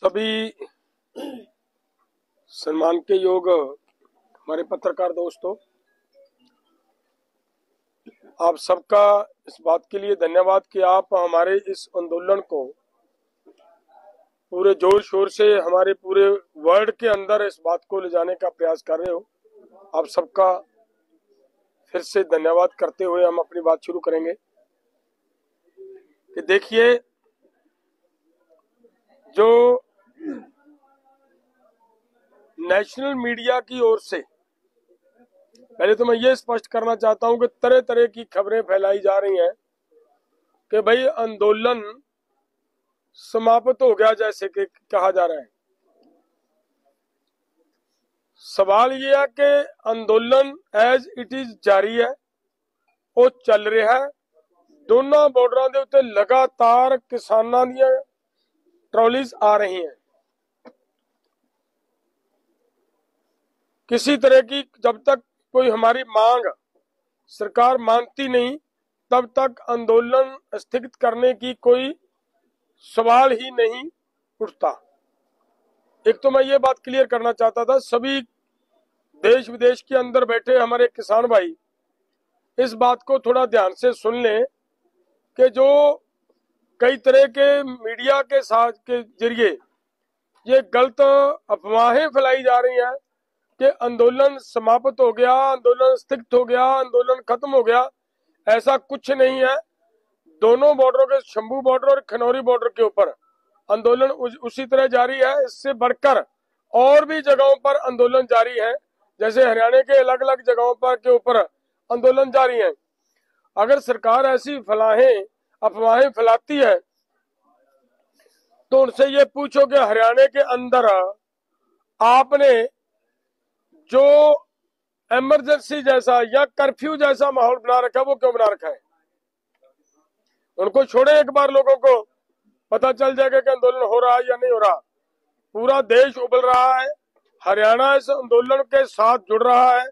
सभी सम्मान के योग हमारे पत्रकार दोस्तों, आप सबका इस बात के लिए धन्यवाद कि आप हमारे इस आंदोलन को पूरे जोर शोर से हमारे पूरे वर्ल्ड के अंदर इस बात को ले जाने का प्रयास कर रहे हो। आप सबका फिर से धन्यवाद करते हुए हम अपनी बात शुरू करेंगे कि देखिए, जो नेशनल मीडिया की ओर से पहले तो मैं ये स्पष्ट करना चाहता हूं कि तरह तरह की खबरें फैलाई जा रही हैं कि भाई आंदोलन समाप्त हो गया, जैसे कि कहा जा रहा है। सवाल ये है कि आंदोलन एज इट इज जारी है, वो चल रहा है। दोनों बॉर्डर के उत्ते लगातार किसानां दी ट्रॉलीज आ रही हैं। किसी तरह की जब तक कोई हमारी मांग सरकार मानती नहीं, तब तक आंदोलन स्थगित करने की कोई सवाल ही नहीं उठता। एक तो मैं ये बात क्लियर करना चाहता था, सभी देश विदेश के अंदर बैठे हमारे किसान भाई इस बात को थोड़ा ध्यान से सुन लें कि जो कई तरह के मीडिया के साथ के जरिए ये गलत अफवाहें फैलाई जा रही हैं कि आंदोलन समाप्त हो गया, आंदोलन स्थगित हो गया, आंदोलन खत्म हो गया, ऐसा कुछ नहीं है। दोनों बॉर्डरों के, शंभू बॉर्डर और खनौरी बॉर्डर के ऊपर आंदोलन उसी तरह जारी है। इससे बढ़कर और भी जगहों पर आंदोलन जारी है, जैसे हरियाणा के अलग अलग जगहों पर के ऊपर आंदोलन जारी है। अगर सरकार ऐसी अफवाहें फैलाती है तो उनसे ये पूछो कि हरियाणा के अंदर आपने जो इमरजेंसी जैसा या कर्फ्यू जैसा माहौल बना रखा है, वो क्यों बना रखा है? उनको छोड़े, एक बार लोगों को पता चल जाएगा कि आंदोलन हो रहा है या नहीं हो रहा। पूरा देश उबल रहा है, हरियाणा इस आंदोलन के साथ जुड़ रहा है।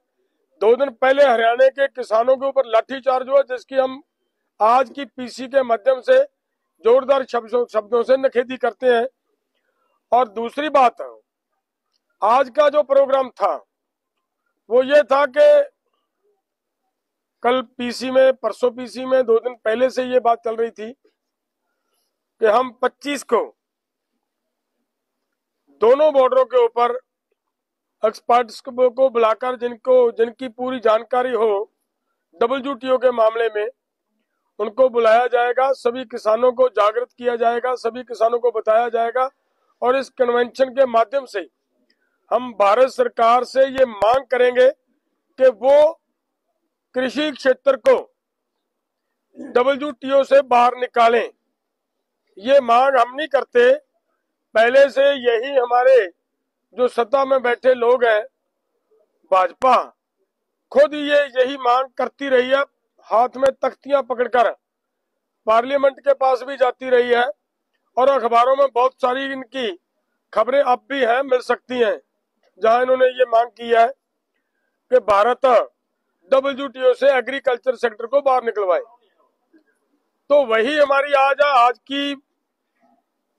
2 दिन पहले हरियाणा के किसानों के ऊपर लाठीचार्ज हुआ, जिसकी हम आज की पीसी के माध्यम से जोरदार शब्दों से निखेधी करते हैं। और दूसरी बात, आज का जो प्रोग्राम था वो ये था कि कल पीसी में, परसों पीसी में, 2 दिन पहले से ये बात चल रही थी कि हम 25 को दोनों बॉर्डरों के ऊपर एक्सपर्ट्स को बुलाकर जिनकी पूरी जानकारी हो WTO के मामले में, उनको बुलाया जाएगा। सभी किसानों को जागृत किया जाएगा, सभी किसानों को बताया जाएगा और इस कन्वेंशन के माध्यम से हम भारत सरकार से ये मांग करेंगे कि वो कृषि क्षेत्र को WTO से बाहर निकालें। ये मांग हम नहीं करते, पहले से यही हमारे जो सत्ता में बैठे लोग हैं, भाजपा खुद यही मांग करती रही है। हाथ में तख्तियां पकड़कर पार्लियामेंट के पास भी जाती रही है और अखबारों में बहुत सारी इनकी खबरें अब भी हैं, मिल सकती हैं, जहां इन्होंने ये मांग की है कि भारत WTO से एग्रीकल्चर सेक्टर को बाहर निकलवाए। तो वही हमारी आज की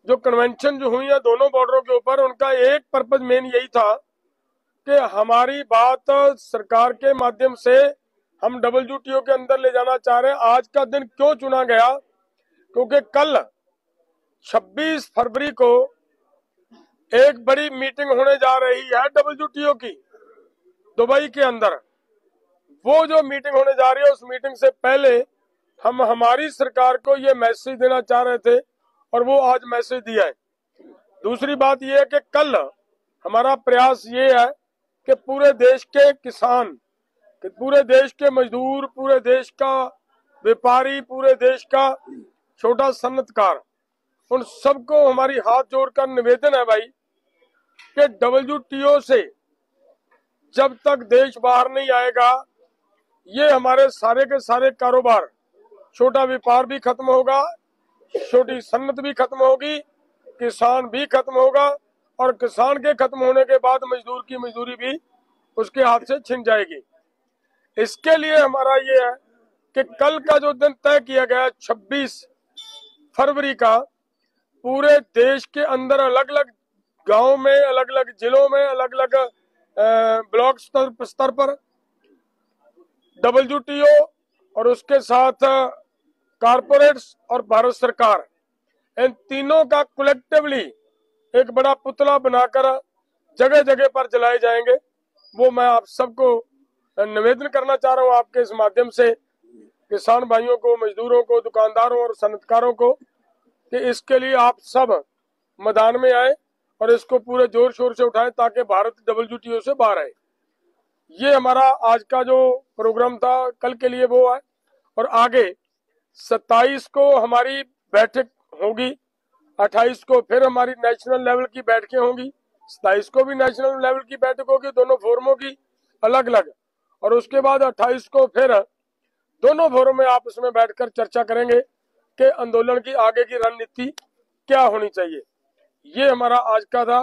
जो कन्वेंशन जो हुई है दोनों बॉर्डरों के ऊपर, उनका एक पर्पज मेन यही था कि हमारी बात सरकार के माध्यम से हम WTO के अंदर ले जाना चाह रहे हैं। आज का दिन क्यों चुना गया? क्योंकि कल 26 फरवरी को एक बड़ी मीटिंग होने जा रही है WTO की, दुबई के अंदर। वो जो मीटिंग होने जा रही है, उस मीटिंग से पहले हम हमारी सरकार को ये मैसेज देना चाह रहे थे और वो आज मैसेज दिया है। दूसरी बात ये है कि कल हमारा प्रयास ये है कि पूरे देश के किसान, कि पूरे देश के मजदूर, पूरे देश का व्यापारी, पूरे देश का छोटा सन्नतकार, उन सबको हमारी हाथ जोड़कर निवेदन है भाई कि WTO से जब तक देश बाहर नहीं आएगा, ये हमारे सारे के सारे कारोबार, छोटा व्यापार भी खत्म होगा, छोटी सन्नत भी खत्म होगी, किसान भी खत्म होगा और किसान के खत्म होने के बाद मजदूर की मजदूरी भी उसके हाथ से छिन जाएगी। इसके लिए हमारा ये है कि कल का जो दिन तय किया गया 26 फरवरी का, पूरे देश के अंदर अलग अलग गांव में, अलग अलग जिलों में, अलग अलग ब्लॉक स्तर पर WTO और उसके साथ कारपोरेट्स और भारत सरकार, इन तीनों का कलेक्टिवली एक बड़ा पुतला बनाकर जगह जगह पर जलाए जाएंगे। वो मैं आप सबको निवेदन करना चाह रहा हूँ आपके इस माध्यम से, किसान भाइयों को, मजदूरों को, दुकानदारों और सनतकारों को, कि इसके लिए आप सब मैदान में आए और इसको पूरे जोर शोर से उठाएं ताकि भारत WTO से बाहर आए। ये हमारा आज का जो प्रोग्राम था, कल के लिए वो है। और आगे 27 को हमारी बैठक होगी, 28 को फिर हमारी नेशनल लेवल की बैठकें होंगी, 27 को भी नेशनल लेवल की बैठक होगी, दोनों फोरमों की अलग अलग। और उसके बाद 28 को फिर दोनों फोरम में आपस में बैठकर चर्चा करेंगे कि आंदोलन की आगे की रणनीति क्या होनी चाहिए। ये हमारा आज का था।